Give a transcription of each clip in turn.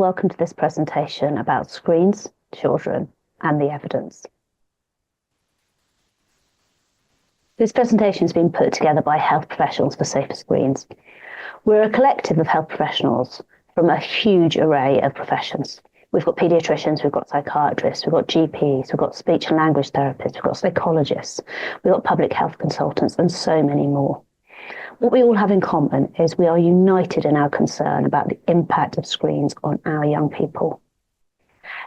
welcome to this presentation about screens, children, and the evidence. This presentation has been put together by Health Professionals for Safer Screens. We're a collective of health professionals from a huge array of professions. We've got paediatricians, we've got psychiatrists, we've got GPs, we've got speech and language therapists, we've got psychologists, we've got public health consultants, and so many more. What we all have in common is we are united in our concern about the impact of screens on our young people.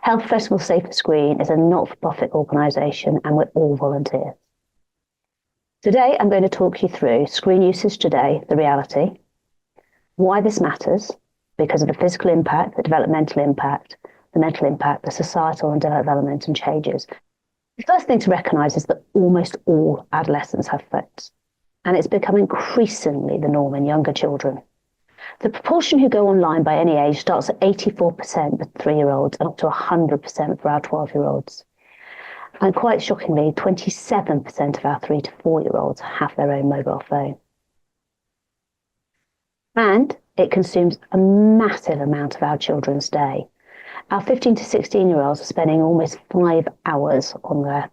Health Professionals Safer Screen is a not-for-profit organisation and we're all volunteers. Today I'm going to talk you through screen usage today, the reality, why this matters, because of the physical impact, the developmental impact, the mental impact, the societal and developmental changes. The first thing to recognise is that almost all adolescents have phones, and it's become increasingly the norm in younger children. The proportion who go online by any age starts at 84% with 3-year-olds and up to 100% for our 12-year-olds. And quite shockingly, 27% of our 3 to 4-year-olds have their own mobile phone. And it consumes a massive amount of our children's day. Our 15 to 16-year-olds are spending almost 5 hours on their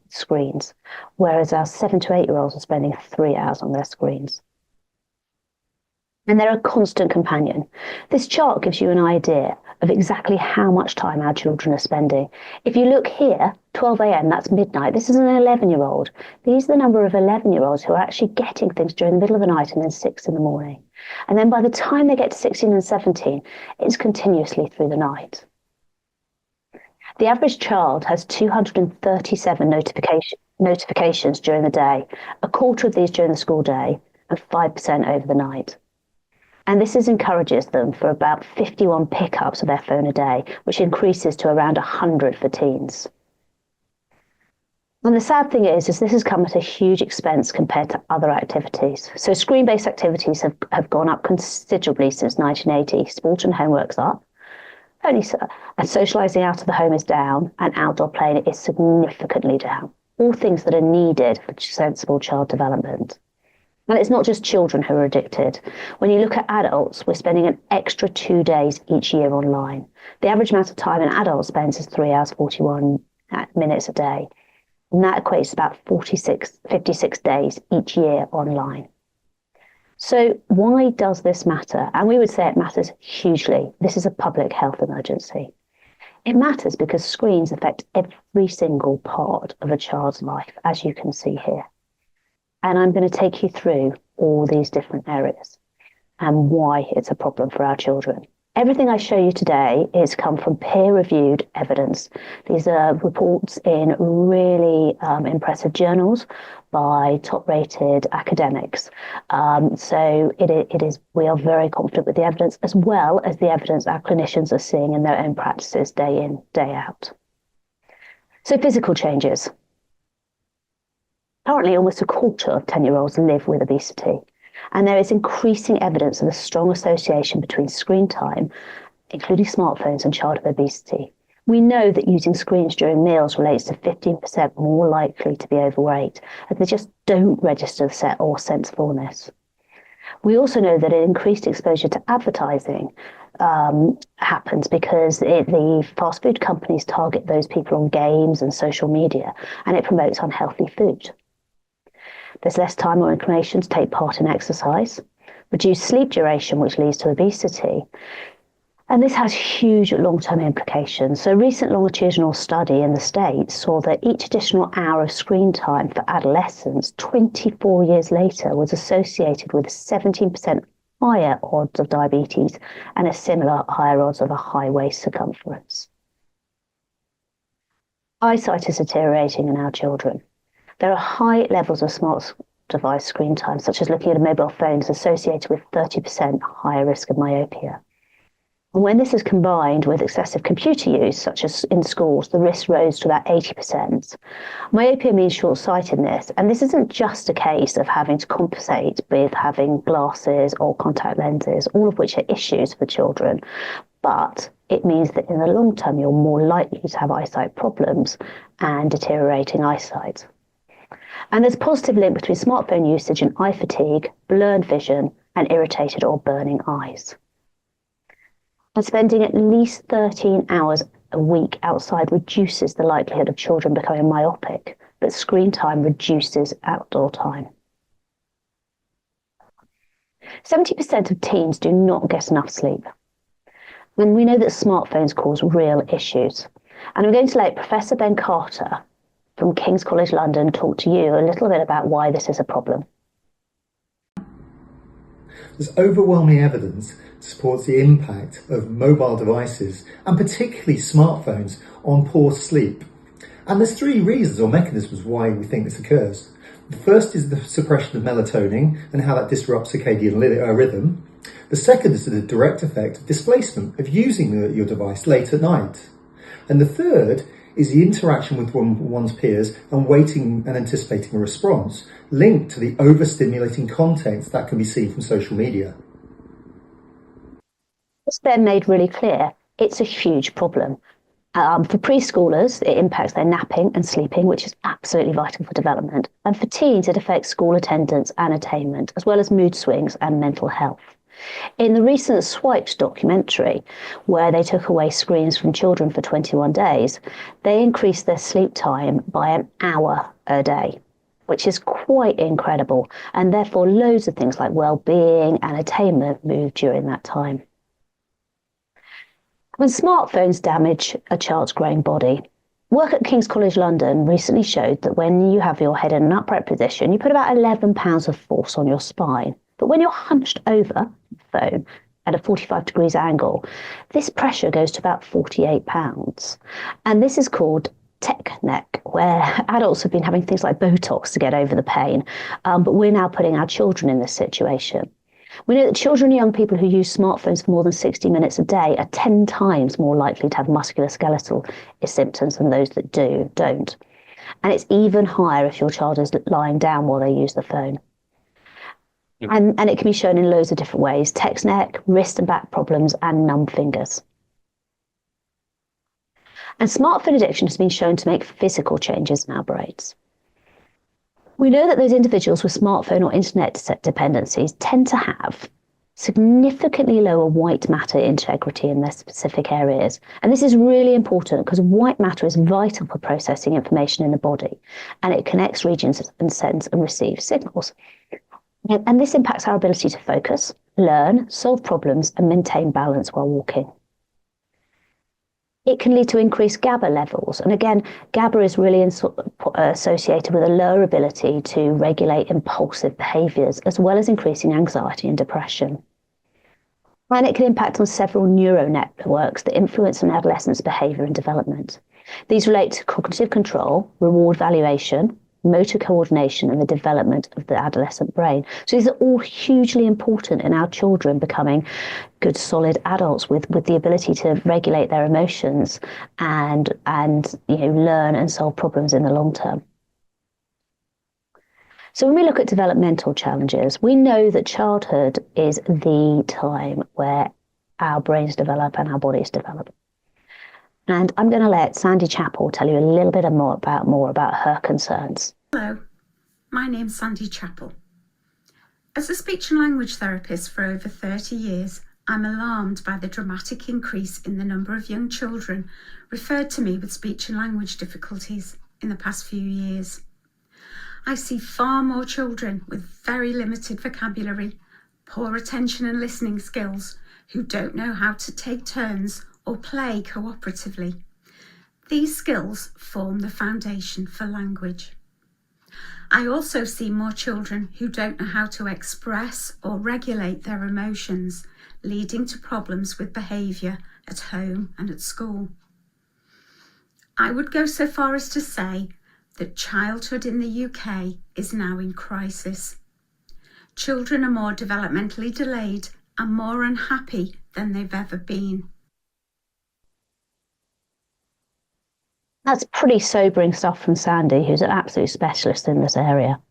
screens, whereas our 7 to 8-year-olds are spending 3 hours on their screens. And they're a constant companion. This chart gives you an idea of exactly how much time our children are spending. If you look here, 12 a.m, that's midnight. This is an 11-year-old. These are the number of 11-year-olds who are actually getting things during the middle of the night and then 6 in the morning. And then by the time they get to 16 and 17, it's continuously through the night. The average child has 237 notifications during the day, a quarter of these during the school day, and 5% over the night. And this encourages them for about 51 pickups of their phone a day, which increases to around 100 for teens. And the sad thing is this has come at a huge expense compared to other activities. So screen-based activities have gone up considerably since 1980. Sport and homework's up. And socialising out of the home is down, and outdoor playing is significantly down. All things that are needed for sensible child development. And it's not just children who are addicted. When you look at adults, we're spending an extra 2 days each year online. The average amount of time an adult spends is 3 hours, 41 minutes a day. And that equates to about 56 days each year online. So why does this matter? And we would say it matters hugely. This is a public health emergency. It matters because screens affect every single part of a child's life, as you can see here. And I'm going to take you through all these different areas and why it's a problem for our children. Everything I show you today is come from peer-reviewed evidence. These are reports in really impressive journals by top-rated academics. So we are very confident with the evidence, as well as the evidence our clinicians are seeing in their own practices day in, day out. So physical changes. Currently, almost a quarter of 10-year-olds live with obesity, and there is increasing evidence of a strong association between screen time, including smartphones, and childhood obesity. We know that using screens during meals relates to 15% more likely to be overweight, as they just don't register the set or sense fullness. We also know that an increased exposure to advertising happens because the fast food companies target those people on games and social media, and it promotes unhealthy food. There's less time or inclination to take part in exercise, reduced sleep duration, which leads to obesity. And this has huge long-term implications. So a recent longitudinal study in the States saw that each additional hour of screen time for adolescents 24 years later was associated with 17% higher odds of diabetes and a similar higher odds of a high waist circumference. Eyesight is deteriorating in our children. There are high levels of smart device screen time, such as looking at a mobile phone, is associated with 30% higher risk of myopia. And when this is combined with excessive computer use, such as in schools, the risk rose to about 80%. Myopia means short-sightedness, and this isn't just a case of having to compensate with having glasses or contact lenses, all of which are issues for children. But it means that in the long term, you're more likely to have eyesight problems and deteriorating eyesight. And there's a positive link between smartphone usage and eye fatigue, blurred vision, and irritated or burning eyes. And spending at least 13 hours a week outside reduces the likelihood of children becoming myopic, but screen time reduces outdoor time. 70% of teens do not get enough sleep. And we know that smartphones cause real issues. And I'm going to let Professor Ben Carter from King's College London talk to you a little bit about why this is a problem. There's overwhelming evidence that supports the impact of mobile devices, and particularly smartphones, on poor sleep. And there's three reasons or mechanisms why we think this occurs. The first is the suppression of melatonin and how that disrupts circadian rhythm. The second is the direct effect of displacement of using your device late at night. And the third is the interaction with one's peers and waiting and anticipating a response, linked to the overstimulating content that can be seen from social media. It's then made really clear it's a huge problem. For preschoolers, it impacts their napping and sleeping, which is absolutely vital for development. And for teens, it affects school attendance and attainment, as well as mood swings and mental health. In the recent Swiped documentary, where they took away screens from children for 21 days, they increased their sleep time by an hour a day, which is quite incredible. And therefore, loads of things like well-being and attainment moved during that time. When smartphones damage a child's growing body, work at King's College London recently showed that when you have your head in an upright position, you put about 11 pounds of force on your spine. But when you're hunched over the phone at a 45 degrees angle, this pressure goes to about 48 pounds. And this is called tech neck, where adults have been having things like Botox to get over the pain. But we're now putting our children in this situation. We know that children and young people who use smartphones for more than 60 minutes a day are 10 times more likely to have musculoskeletal symptoms than those that don't. And it's even higher if your child is lying down while they use the phone. And it can be shown in loads of different ways: text neck, wrist and back problems, and numb fingers. And smartphone addiction has been shown to make physical changes in our brains. We know that those individuals with smartphone or internet dependencies tend to have significantly lower white matter integrity in their specific areas. And this is really important because white matter is vital for processing information in the body, and it connects regions and sends and receives signals. And this impacts our ability to focus, learn, solve problems, and maintain balance while walking. It can lead to increased GABA levels. And again, GABA is really associated with a lower ability to regulate impulsive behaviours, as well as increasing anxiety and depression. And it can impact on several neural networks that influence an adolescent's behaviour and development. These relate to cognitive control, reward valuation, motor coordination, and the development of the adolescent brain. So these are all hugely important in our children becoming good, solid adults with the ability to regulate their emotions and learn and solve problems in the long term. So when we look at developmental challenges, we know that childhood is the time where our brains develop and our bodies develop. And I'm going to let Sandy Chappell tell you a little bit more about her concerns. Hello, my name's Sandy Chappell. As a speech and language therapist for over 30 years, I'm alarmed by the dramatic increase in the number of young children referred to me with speech and language difficulties in the past few years. I see far more children with very limited vocabulary, poor attention and listening skills, who don't know how to take turns or play cooperatively. These skills form the foundation for language. I also see more children who don't know how to express or regulate their emotions, leading to problems with behaviour at home and at school. I would go so far as to say that childhood in the UK is now in crisis. Children are more developmentally delayed and more unhappy than they've ever been. That's pretty sobering stuff from Sandy, who's an absolute specialist in this area.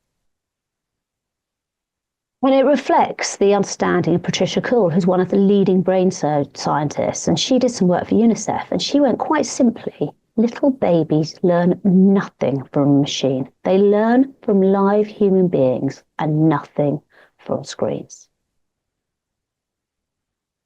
And it reflects the understanding of Patricia Kuhl, who's one of the leading brain scientists, and she did some work for UNICEF, and she went quite simply: little babies learn nothing from a machine. They learn from live human beings and nothing from screens.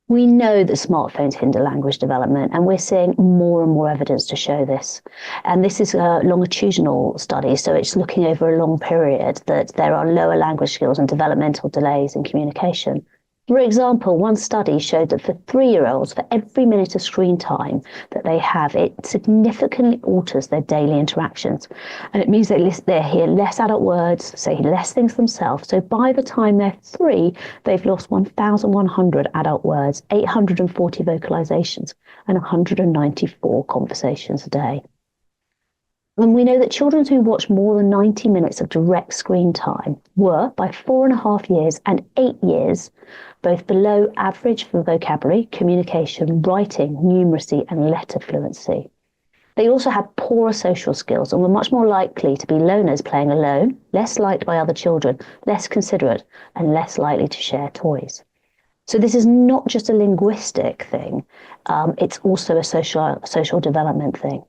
We know that smartphones hinder language development, and we're seeing more and more evidence to show this. And this is a longitudinal study, so it's looking over a long period that there are lower language skills and developmental delays in communication. For example, one study showed that for 3-year-olds, for every minute of screen time that they have, it significantly alters their daily interactions. And it means they hear less adult words, say less things themselves. So by the time they're 3, they've lost 1,100 adult words, 840 vocalizations, and 194 conversations a day. And we know that children who watch more than 90 minutes of direct screen time were, by 4.5 years and 8 years, both below average for vocabulary, communication, writing, numeracy, and letter fluency. They also had poorer social skills and were much more likely to be loners playing alone, less liked by other children, less considerate, and less likely to share toys. So this is not just a linguistic thing, it's also a social development thing.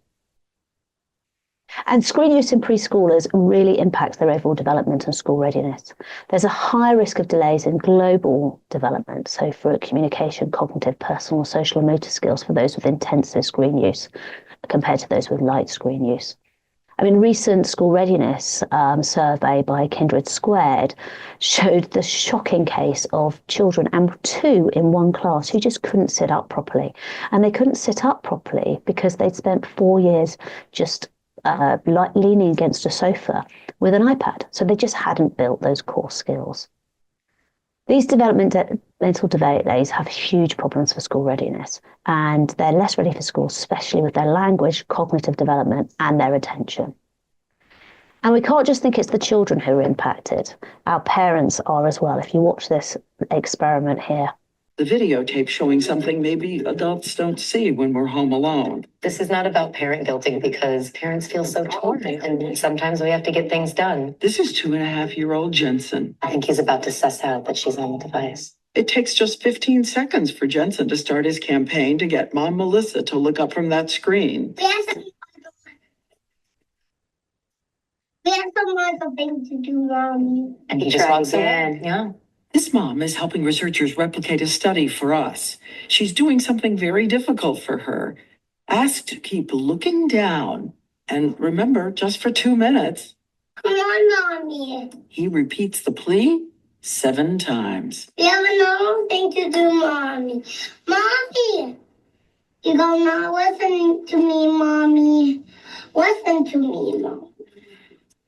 And screen use in preschoolers really impacts their overall development and school readiness. There's a high risk of delays in global development, so for communication, cognitive, personal, social and motor skills for those with intensive screen use compared to those with light screen use. I mean, recent school readiness survey by Kindred Squared showed the shocking case of children, and 2 in one class, who just couldn't sit up properly. And they couldn't sit up properly because they'd spent 4 years just leaning against a sofa with an iPad. So they just hadn't built those core skills. These developmental delays have huge problems for school readiness, and they're less ready for school, especially with their language, cognitive development, and their attention. And we can't just think it's the children who are impacted. Our parents are as well. If you watch this experiment here. The videotape showing something maybe adults don't see when we're home alone. This is not about parent guilting because parents feel so torn and sometimes we have to get things done. This is 2.5-year-old Jensen. I think he's about to suss out that she's on the device. It takes just 15 seconds for Jensen to start his campaign to get Mom Melissa to look up from that screen. We have some other things to do, Mommy. And he just walks in. Yeah. This mom is helping researchers replicate a study for us. She's doing something very difficult for her. Asked to keep looking down. And remember, just for 2 minutes. Come on, Mommy. He repeats the plea 7 times. We have another thing to do, Mommy. Mommy! You go not listening to me, Mommy. Listen to me, Mommy.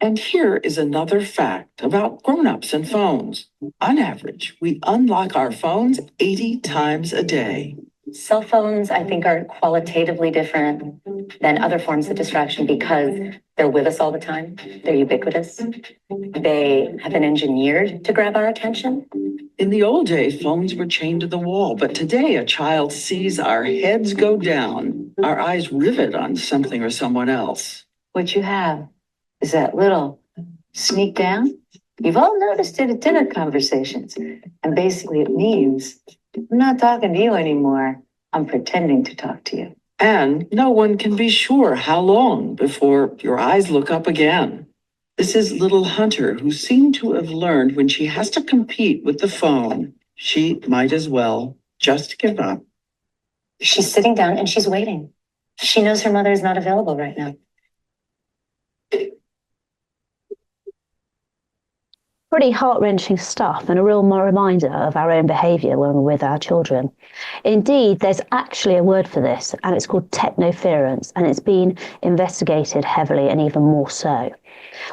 And here is another fact about grown-ups and phones. On average, we unlock our phones 80 times a day. Cell phones, I think, are qualitatively different than other forms of distraction because they're with us all the time. They're ubiquitous. They have been engineered to grab our attention. In the old days, phones were chained to the wall, but today a child sees our heads go down, our eyes rivet on something or someone else. What you have is that little sneak down. You've all noticed it at dinner conversations. And basically it means I'm not talking to you anymore. I'm pretending to talk to you. And no one can be sure how long before your eyes look up again. This is little Hunter, who seemed to have learned when she has to compete with the phone, she might as well just give up. She's sitting down and she's waiting. She knows her mother is not available right now. Pretty heart-wrenching stuff and a real reminder of our own behaviour when we're with our children. Indeed, there's actually a word for this, and it's called technoference, and it's been investigated heavily and even more so.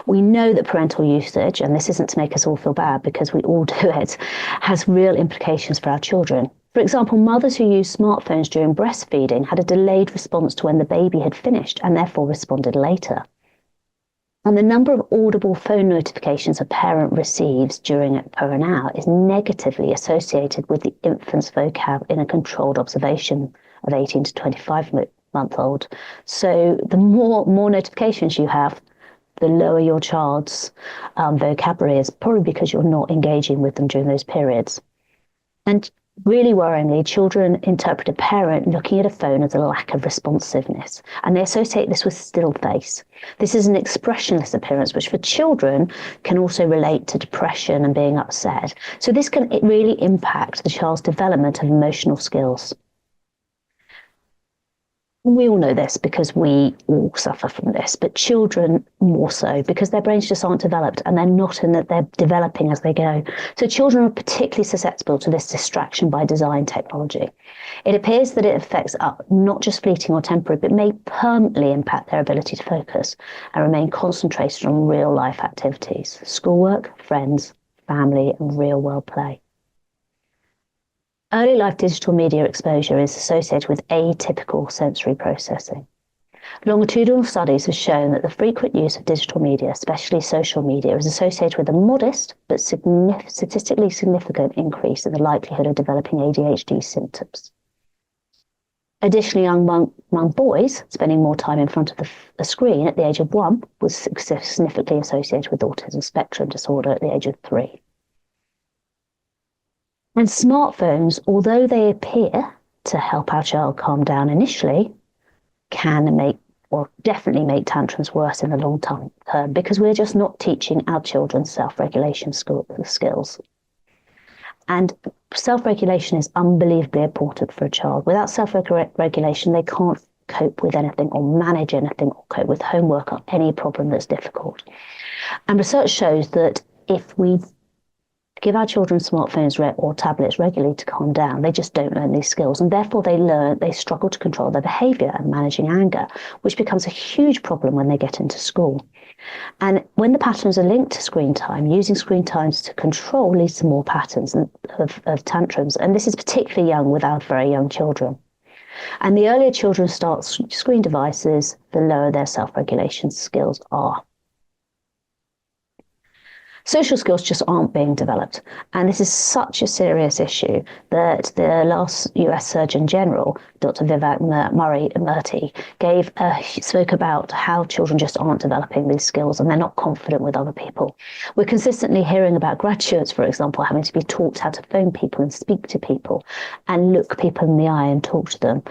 We know that parental usage, and this isn't to make us all feel bad because we all do it, has real implications for our children. For example, mothers who use smartphones during breastfeeding had a delayed response to when the baby had finished and therefore responded later. And the number of audible phone notifications a parent receives during per an hour is negatively associated with the infant's vocab in a controlled observation of 18 to 25-month-old. So the more notifications you have, the lower your child's vocabulary is, probably because you're not engaging with them during those periods. And Really worryingly, children interpret a parent looking at a phone as a lack of responsiveness, and they associate this with still face. This is an expressionless appearance, which for children can also relate to depression and being upset. So this can really impact the child's development of emotional skills. We all know this because we all suffer from this, but children more so because their brains just aren't developed and they're not in that they're developing as they go. So children are particularly susceptible to this distraction by design technology. It appears that it affects not just fleeting or temporary, but may permanently impact their ability to focus and remain concentrated on real life activities, schoolwork, friends, family, and real world play. Early life digital media exposure is associated with atypical sensory processing. Longitudinal studies have shown that the frequent use of digital media, especially social media, is associated with a modest but statistically significant increase in the likelihood of developing ADHD symptoms. Additionally, among boys, spending more time in front of a screen at the age of 1 was significantly associated with autism spectrum disorder at the age of 3. And smartphones, although they appear to help our child calm down initially, can make, or definitely make tantrums worse in the long term because we're just not teaching our children self-regulation skills. And self-regulation is unbelievably important for a child. Without self-regulation, they can't cope with anything or manage anything or cope with homework or any problem that's difficult. And research shows that if we give our children smartphones or tablets regularly to calm down, they just don't learn these skills, and therefore they struggle to control their behaviour and managing anger, which becomes a huge problem when they get into school. And when the patterns are linked to screen time, using screen times to control leads to more patterns of tantrums, and this is particularly young with our very young children. And the earlier children start screen devices, the lower their self-regulation skills are. Social skills just aren't being developed. And this is such a serious issue that the last US Surgeon General, Dr. Vivek Murthy, spoke about how children just aren't developing these skills and they're not confident with other people. We're consistently hearing about graduates, for example, having to be taught how to phone people and speak to people and look people in the eye and talk to them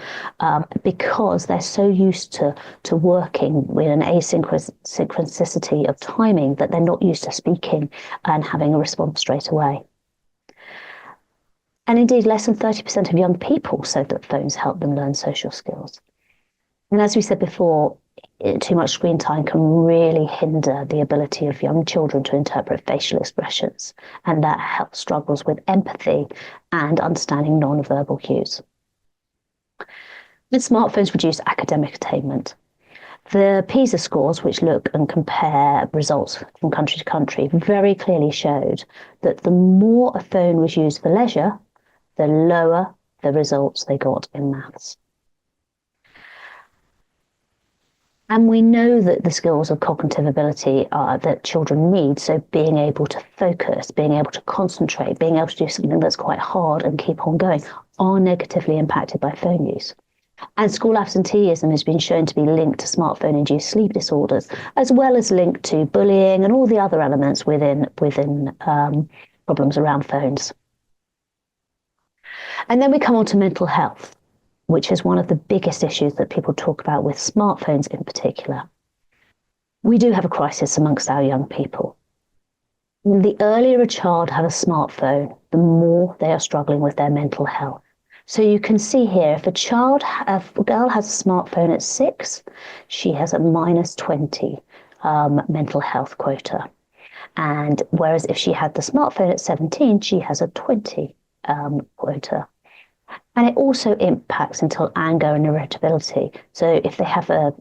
because they're so used to working with an asynchronicity of timing that they're not used to speaking and having a response straight away. And indeed, less than 30% of young people said that phones help them learn social skills. And as we said before, too much screen time can really hinder the ability of young children to interpret facial expressions, and that helps struggles with empathy and understanding non-verbal cues. And smartphones reduce academic attainment. The PISA scores, which look and compare results from country to country, very clearly showed that the more a phone was used for leisure, the lower the results they got in maths. And we know that the skills of cognitive ability that children need, so being able to focus, being able to concentrate, being able to do something that's quite hard and keep on going, are negatively impacted by phone use. And school absenteeism has been shown to be linked to smartphone-induced sleep disorders, as well as linked to bullying and all the other elements within problems around phones. And then we come on to mental health, which is one of the biggest issues that people talk about with smartphones in particular. We do have a crisis amongst our young people. The earlier a child has a smartphone, the more they are struggling with their mental health. So you can see here, if a girl has a smartphone at 6, she has a -20 mental health quota. And whereas if she had the smartphone at 17, she has a 20 quota. And it also impacts until anger and irritability. So if they have a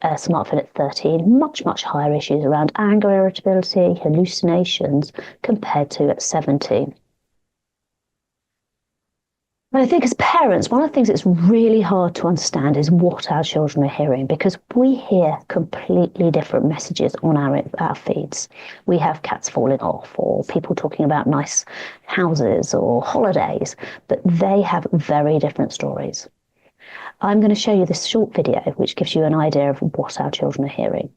smartphone at 13, much higher issues around anger, irritability, hallucinations compared to at 17. But I think as parents, one of the things that's really hard to understand is what our children are hearing, because we hear completely different messages on our feeds. We have cats falling off or people talking about nice houses or holidays, but they have very different stories. I'm going to show you this short video, which gives you an idea of what our children are hearing.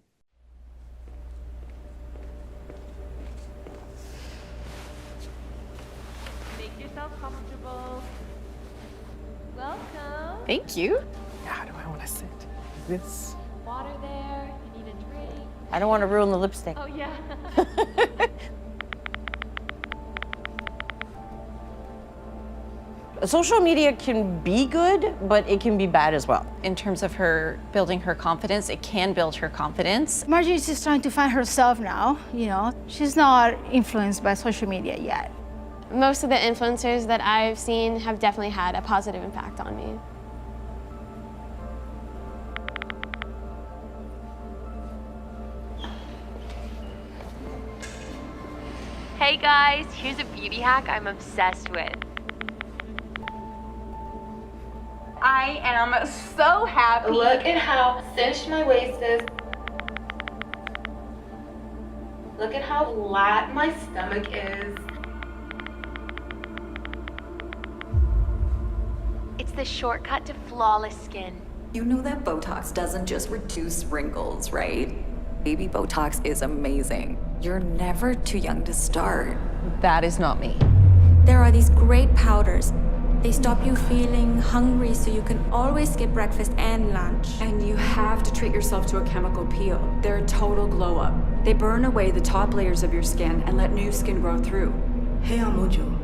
Make yourself comfortable. Thank you. How do I want to sit? This. Water there. You need a drink. I don't want to ruin the lipstick. Oh, yeah. Social media can be good, but it can be bad as well. In terms of her building her confidence, it can build her confidence. Margie is just trying to find herself now, you know. She's not influenced by social media yet. Most of the influencers that I've seen have definitely had a positive impact on me. Hey guys, here's a beauty hack I'm obsessed with. I am so happy. Look at how cinched my waist is. Look at how flat my stomach is. It's the shortcut to flawless skin. You know that Botox doesn't just reduce wrinkles, right? Baby Botox is amazing. You're never too young to start. That is not me. There are these great powders. They stop you feeling hungry so you can always skip breakfast and lunch. And you have to treat yourself to a chemical peel. They're a total glow up. They burn away the top layers of your skin and let new skin grow through. Hey, Amojo.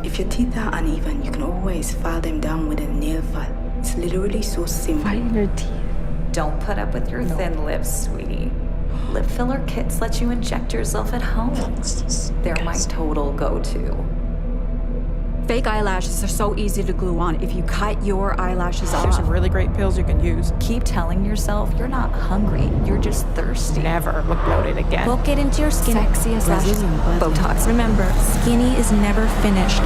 If your teeth are uneven, you can always file them down with a nail file. It's literally so simple. File your teeth. Don't put up with your thin lips, sweetie. Lip filler kits let you inject yourself at home. They're my total go-to. Fake eyelashes are so easy to glue on if you cut your eyelashes off. There's some really great pills you can use. Keep telling yourself you're not hungry, you're just thirsty. Never look bloated again. Book it into your skin. Sexiest lashes. Botox. Remember, skinny is never finished.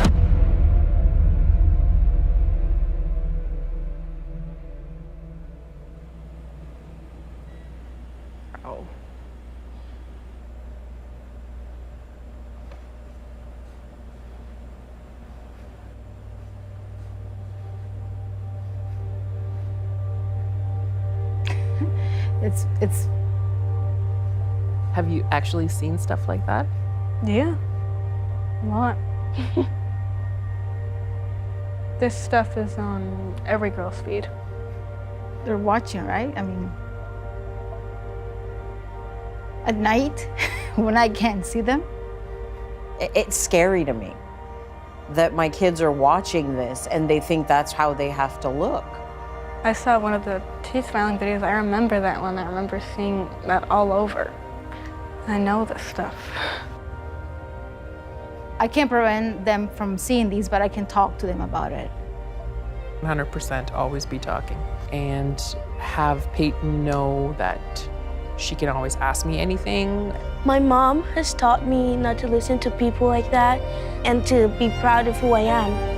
Oh. It's Have you actually seen stuff like that? yeah, a lot. This stuff is on every girl's feed. They're watching, right? I mean, at night when I can't see them. It's scary to me that my kids are watching this and they think that's how they have to look. I saw one of the teeth filing videos. I remember that one. I remember seeing that all over. I know this stuff. I can't prevent them from seeing these, but I can talk to them about it. 100% always be talking. And have Peyton know that she can always ask me anything. My mom has taught me not to listen to people like that and to be proud of who I am.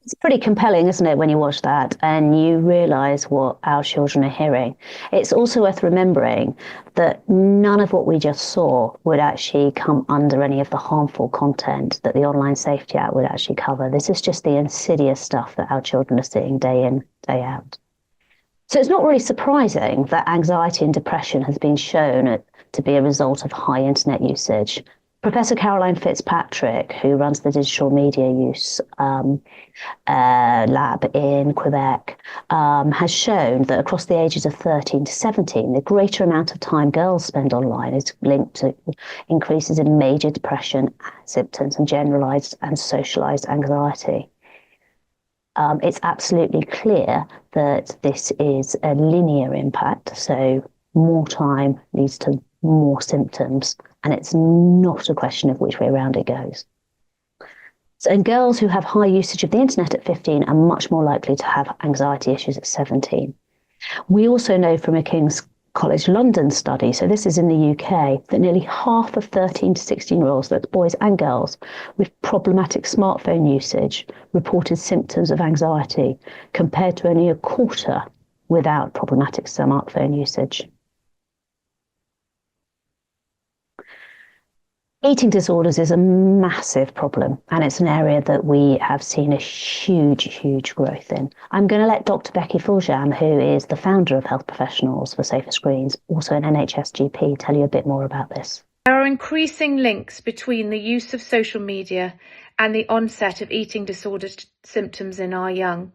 It's pretty compelling, isn't it, when you watch that and you realise what our children are hearing. It's also worth remembering that none of what we just saw would actually come under any of the harmful content that the Online Safety Act would actually cover. This is just the insidious stuff that our children are seeing day in, day out. So it's not really surprising that anxiety and depression has been shown to be a result of high internet usage. Professor Caroline Fitzpatrick, who runs the digital media use lab in Quebec, has shown that across the ages of 13 to 17, the greater amount of time girls spend online is linked to increases in major depression symptoms and generalized and socialized anxiety. It's absolutely clear that this is a linear impact, so more time leads to more symptoms, and it's not a question of which way around it goes. So, and girls who have high usage of the internet at 15 are much more likely to have anxiety issues at 17. We also know from a King's College London study, so this is in the UK, that nearly half of 13 to 16-year-olds, that's boys and girls, with problematic smartphone usage reported symptoms of anxiety, compared to only a quarter without problematic smartphone usage. Eating disorders is a massive problem, and it's an area that we have seen a huge growth in. I'm going to let Dr. Becky Fulgham, who is the founder of Health Professionals for Safer Screens, also an NHS GP, tell you a bit more about this. There are increasing links between the use of social media and the onset of eating disorder symptoms in our young.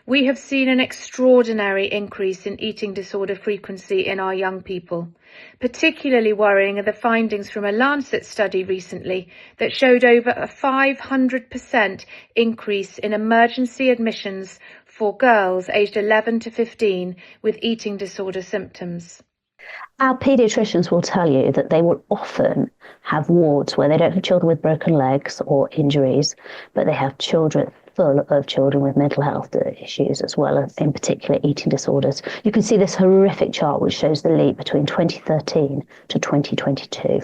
We have seen an extraordinary increase in eating disorder frequency in our young people. Particularly worrying are the findings from a Lancet study recently that showed over a 500% increase in emergency admissions for girls aged 11 to 15 with eating disorder symptoms. Our paediatricians will tell you that they will often have wards where they don't have children with broken legs or injuries, but they have children full of children with mental health issues, as well as in particular eating disorders. You can see this horrific chart which shows the leap between 2013 to 2022,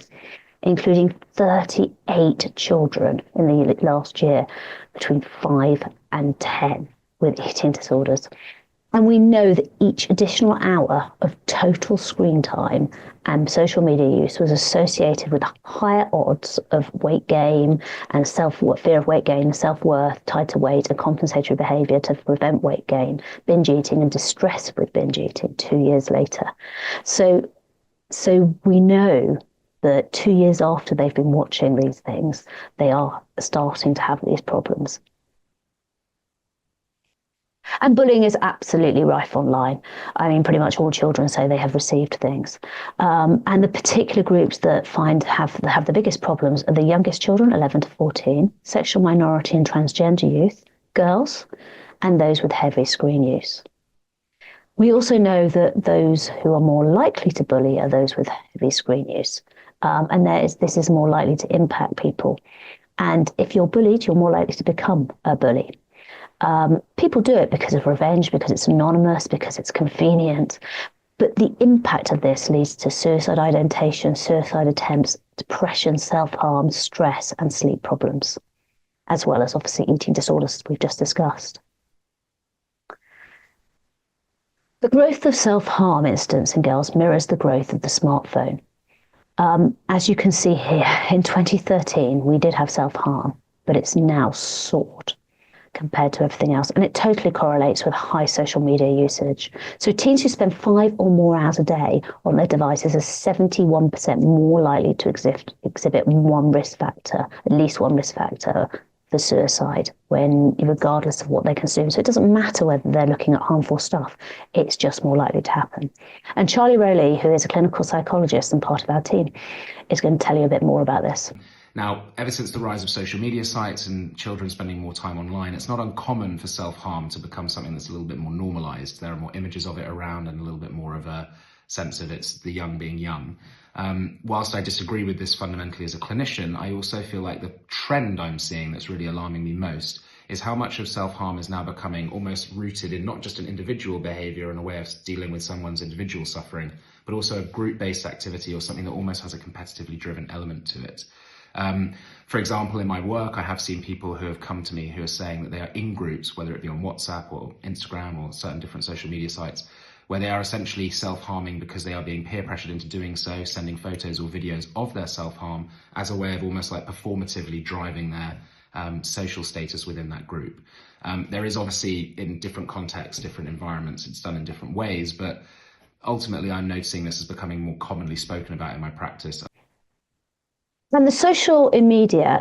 including 38 children in the last year between 5 and 10 with eating disorders. And we know that each additional hour of total screen time and social media use was associated with higher odds of weight gain and fear of weight gain, self-worth tied to weight and compensatory behaviour to prevent weight gain, binge eating and distress with binge eating 2 years later. So we know that 2 years after they've been watching these things, they are starting to have these problems. And bullying is absolutely rife online. I mean, pretty much all children say they have received things. And the particular groups that have the biggest problems are the youngest children, 11 to 14, sexual minority and transgender youth, girls, and those with heavy screen use. We also know that those who are more likely to bully are those with heavy screen use. And this is more likely to impact people. And if you're bullied, you're more likely to become a bully. People do it because of revenge, because it's anonymous, because it's convenient. But the impact of this leads to suicide ideation, suicide attempts, depression, self-harm, stress, and sleep problems, as well as obviously eating disorders we've just discussed. The growth of self-harm incidents in girls mirrors the growth of the smartphone. As you can see here, in 2013, we did have self-harm, but it's now soared compared to everything else. And it totally correlates with high social media usage. So teens who spend 5 or more hours a day on their devices are 71% more likely to exhibit one risk factor, at least one risk factor for suicide, regardless of what they consume. So it doesn't matter whether they're looking at harmful stuff, it's just more likely to happen. And Charlie Rowley, who is a clinical psychologist and part of our team, is going to tell you a bit more about this. Now, ever since the rise of social media sites and children spending more time online, it's not uncommon for self-harm to become something that's a little bit more normalized. There are more images of it around and a little bit more of a sense of it's the young being young. Whilst I disagree with this fundamentally as a clinician, I also feel like the trend I'm seeing that's really alarming me most is how much of self-harm is now becoming almost rooted in not just an individual behavior and a way of dealing with someone's individual suffering, but also a group-based activity or something that almost has a competitively driven element to it. For example, in my work, I have seen people who have come to me who are saying that they are in groups, whether it be on WhatsApp or Instagram or certain different social media sites, where they are essentially self-harming because they are being peer pressured into doing so, sending photos or videos of their self-harm as a way of almost like performatively driving their social status within that group. There is obviously, in different contexts, different environments, it's done in different ways, but ultimately I'm noticing this is becoming more commonly spoken about in my practice. And the social media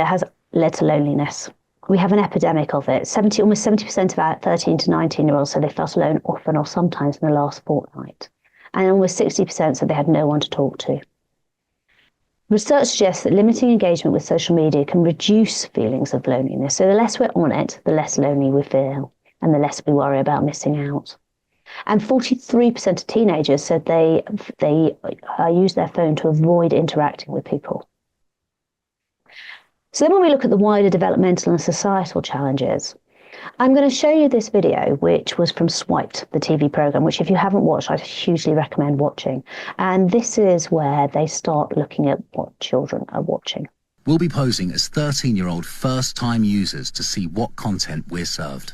has led to loneliness. We have an epidemic of it. Almost 70% of our 13 to 19-year-olds said they felt alone often or sometimes in the last fortnight. And almost 60% said they had no one to talk to. Research suggests that limiting engagement with social media can reduce feelings of loneliness. So the less we're on it, the less lonely we feel, and the less we worry about missing out. And 43% of teenagers said they use their phone to avoid interacting with people. So then when we look at the wider developmental and societal challenges, I'm going to show you this video, which was from Swiped, the TV programme, which if you haven't watched, I'd hugely recommend watching. And this is where they start looking at what children are watching. We'll be posing as 13-year-old first-time users to see what content we're served.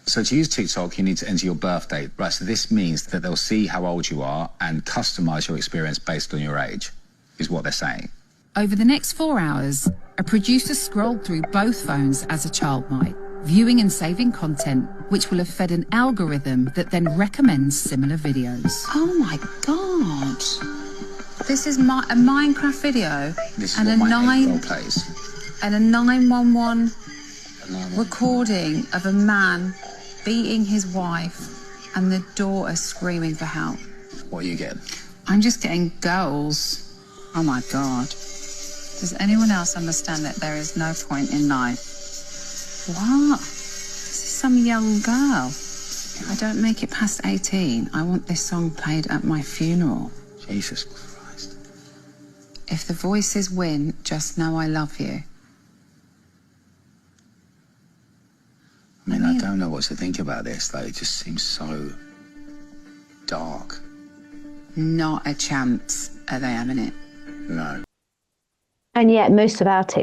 So to use TikTok, you need to enter your birth date. Right, so this means that they'll see how old you are and customize your experience based on your age, is what they're saying. Over the next 4 hours, a producer scrolled through both phones as a child might, viewing and saving content which will have fed an algorithm that then recommends similar videos. Oh my God. This is a Minecraft video This is and what a my 8-year-old plays. and a 911 recording of a man beating his wife and the daughter screaming for help. What are you getting? I'm just getting girls. Oh my God. Does anyone else understand that there is no point in life? What? This is some young girl. If I don't make it past 18, I want this song played at my funeral. Jesus Christ. If the voices win, just know I love you. I mean, I don't know what to think about this. Like, it just seems so dark. Not a chance are they having it. No. And yet most of us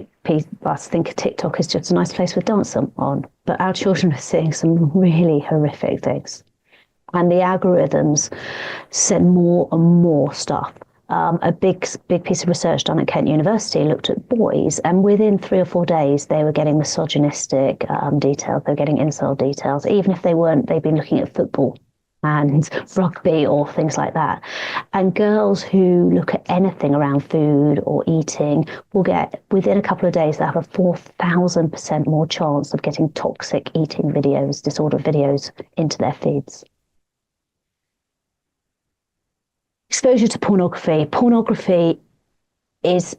think TikTok is just a nice place with dance on, but our children are seeing some really horrific things. And the algorithms send more and more stuff. A big piece of research done at Kent University looked at boys, and within 3 or 4 days, they were getting misogynistic details. They were getting incel details, even if they'd been looking at football and rugby or things like that. And girls who look at anything around food or eating will get, within a couple of days, they have a 4,000% more chance of getting toxic eating videos, disordered videos into their feeds. Exposure to pornography. Pornography is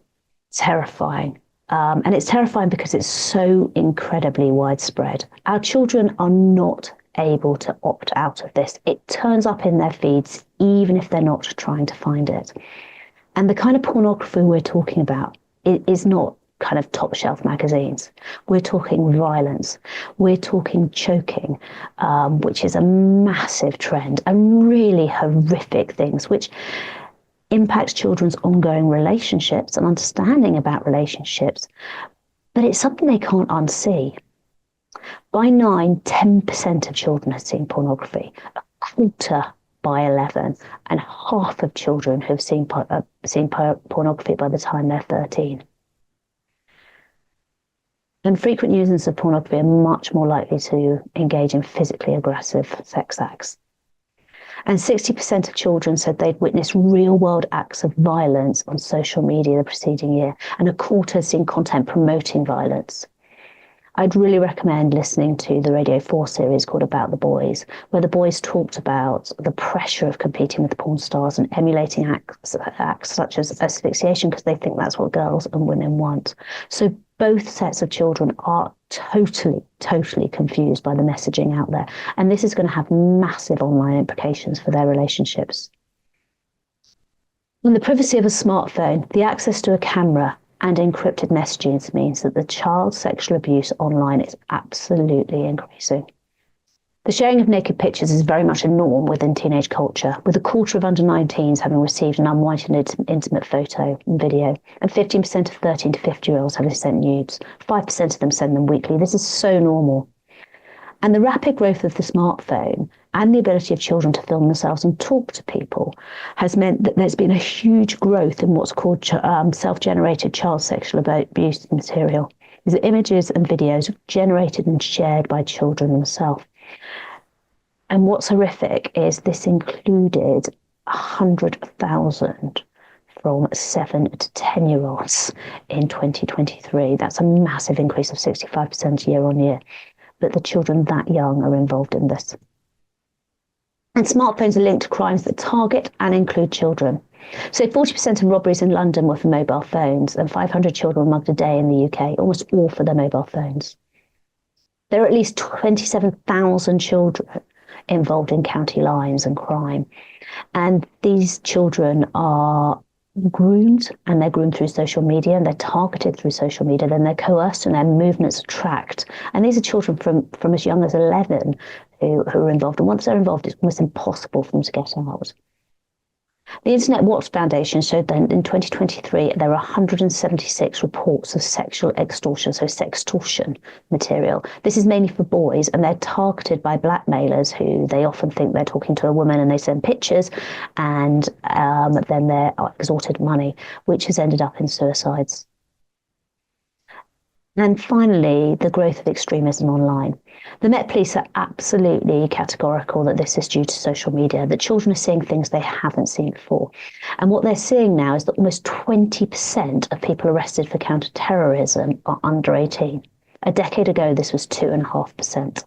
terrifying. And it's terrifying because it's so incredibly widespread. Our children are not able to opt out of this. It turns up in their feeds, even if they're not trying to find it. And the kind of pornography we're talking about is not kind of top shelf magazines. We're talking violence. We're talking choking, which is a massive trend, and really horrific things, which impact children's ongoing relationships and understanding about relationships. But it's something they can't unsee. By 9, 10% of children have seen pornography, a quarter by 11, and half of children who've seen pornography by the time they're 13. And frequent users of pornography are much more likely to engage in physically aggressive sex acts. And 60% of children said they'd witnessed real-world acts of violence on social media the preceding year, and a quarter had seen content promoting violence. I'd really recommend listening to the Radio 4 series called About the Boys, where the boys talked about the pressure of competing with porn stars and emulating acts such as asphyxiation, because they think that's what girls and women want. So both sets of children are totally confused by the messaging out there. And this is going to have massive online implications for their relationships. In the privacy of a smartphone, the access to a camera and encrypted messages means that the child sexual abuse online is absolutely increasing. The sharing of naked pictures is very much a norm within teenage culture, with a quarter of under 19s having received an unwanted intimate photo and video, and 15% of 13 to 50-year-olds having sent nudes. 5% of them send them weekly. This is so normal. And the rapid growth of the smartphone and the ability of children to film themselves and talk to people has meant that there's been a huge growth in what's called self-generated child sexual abuse material. These are images and videos generated and shared by children themselves. And what's horrific is this included 100,000 from 7 to 10-year-olds in 2023. That's a massive increase of 65% year on year. But the children that young are involved in this. And smartphones are linked to crimes that target and include children. So 40% of robberies in London were for mobile phones, and 500 children were mugged a day in the UK, almost all for their mobile phones. There are at least 27,000 children involved in county lines and crime. And these children are groomed, and they're groomed through social media, and they're targeted through social media, then they're coerced and their movements are tracked. And these are children from as young as 11 who are involved. And once they're involved, it's almost impossible for them to get out. The Internet Watch Foundation showed that in 2023 there were 176 reports of sexual extortion, so sextortion material. This is mainly for boys, and they're targeted by blackmailers who they often think they're talking to a woman, and they send pictures, and then they're extorted money, which has ended up in suicides. And finally, the growth of extremism online. The Met Police are absolutely categorical that this is due to social media, that children are seeing things they haven't seen before. And what they're seeing now is that almost 20% of people arrested for counter-terrorism are under 18. A decade ago, this was 2.5%.